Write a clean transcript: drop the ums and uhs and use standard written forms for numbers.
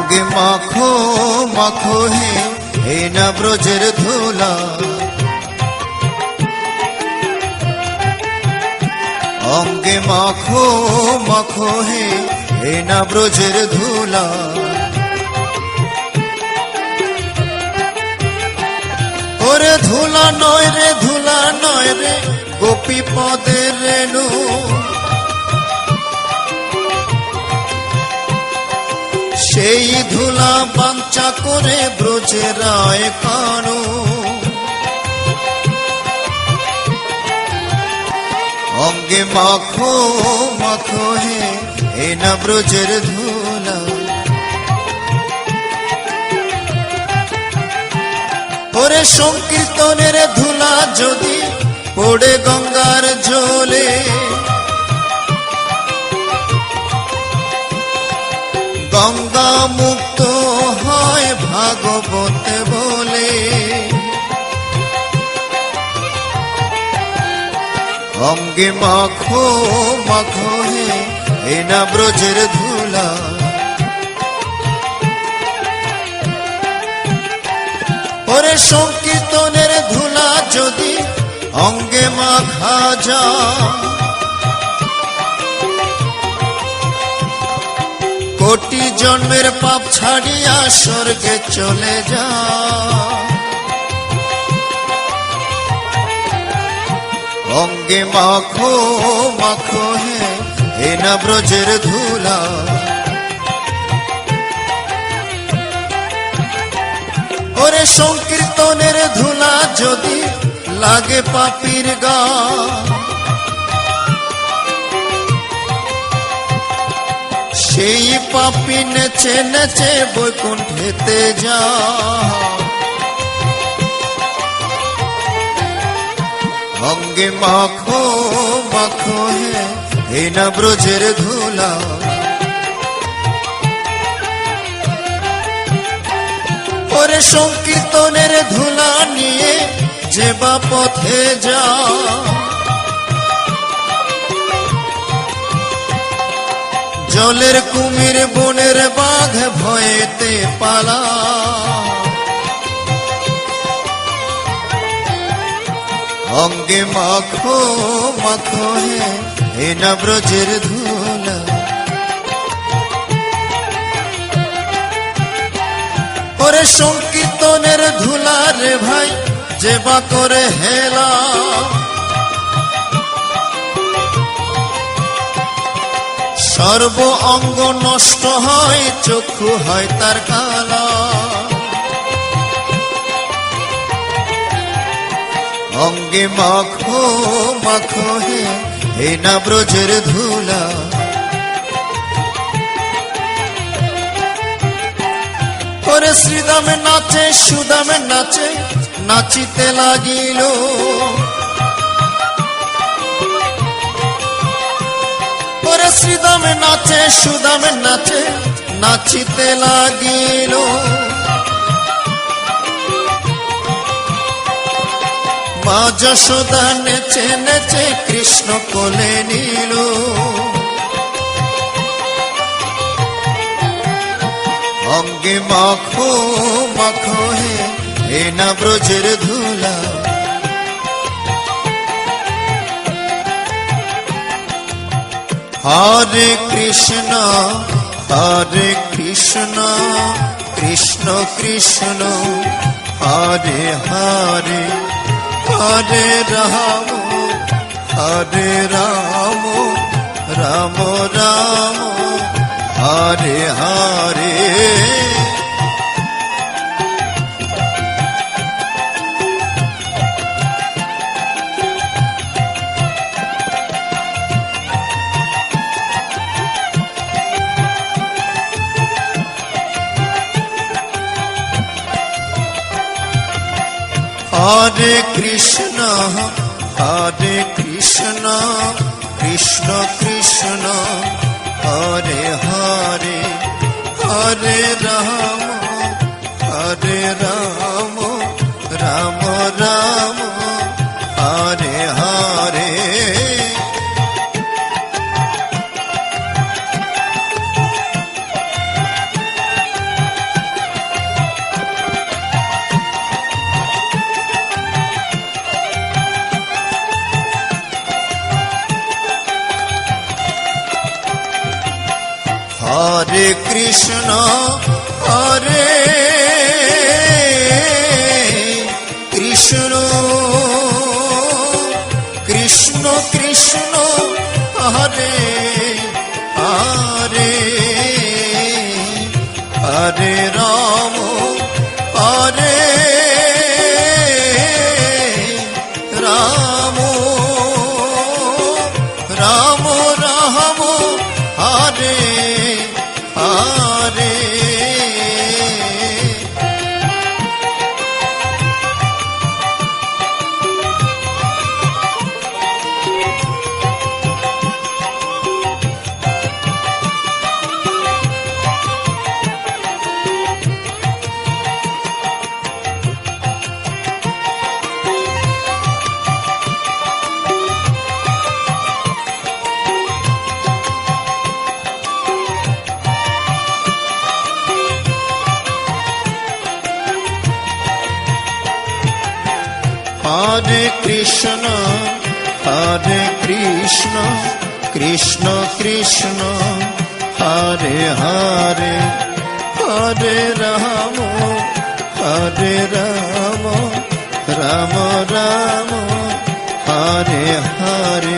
অঙ্গে মাখো মাখো হে না ব্রজের ধুলা, অঙ্গে মাখো মাখো হে না ব্রজের ধুলা। ওরে ধুলা নয় রে ধুলা নয় রে গোপী পদের রেণু, সেই ধুলা বাঞ্ছা করে ব্রজের রায় কানু। অঙ্গে মাখো মাখো হে না ব্রজের ধুলা। ওরে সংকীর্তনের ধুলা যদি পড়ে গঙ্গার জলে, গঙ্গা মুক্ত হয় ভাগবতে বলে। অঙ্গে মাখো মাখো হে না ব্রজের ধুলা। ওরে সংকীর্তনের ধুলা যদি অঙ্গে মাখা যায়, কোটি জন্মের পাপ ছাড়িয়া স্বর্গে চলে যা। অঙ্গে মাখো মাখো হে না ব্রজের ধুলা। ওরে সংকীর্তনের ধুলা যদি লাগে পাপীর গা, সেই পাপী নেচে নেচে বৈকুণ্ঠেতে যা। অঙ্গে মাখো মাখো হে না ব্রজের ধুলা। ওরে সংকীর্তনের ধুলা নিয়ে যে বা পথে যা, জলের কুমির বনের বাঘ ভয়েতে পালা। অঙ্গে মাখো মাখো হে না ব্রজের ধুলা। ওরে সংকীর্তনের ধুলা রে ভাই যে বা করে হেলা, সর্ব অঙ্গ নষ্ট হয় চক্ষু হয় তার কালা। অঙ্গে মাখো মাখো হে না ব্রজের ধুলা। ওরে শ্রীদামে নাচে সুদামে নাচে নাচিতে লাগিল, ওরে শ্রীদামে নাচে সুদামে নাচে নাচিতে লাগিল। মা যশোদা নেচে নেচে কৃষ্ণ কোলে নিল। অঙ্গে মাখো মাখো হে না ব্রজের ধুলা। হরে কৃষ্ণ কৃষ্ণ কৃষ্ণ হরে হরে, হরে রাম রাম রাম হরে হরে। হরে কৃষ্ণ কৃষ্ণ কৃষ্ণ হরে হরে, হরে রাম রাম রাম হরে হরে। কৃষ্ণ হরে কৃষ্ণ কৃষ্ণ কৃষ্ণ হরে হরে হরে রাম হরে রাম রাম রাম হরে হরে হরে কৃষ্ণ কৃষ্ণ কৃষ্ণ হরে হরে হরে রাম রাম রাম হরে হরে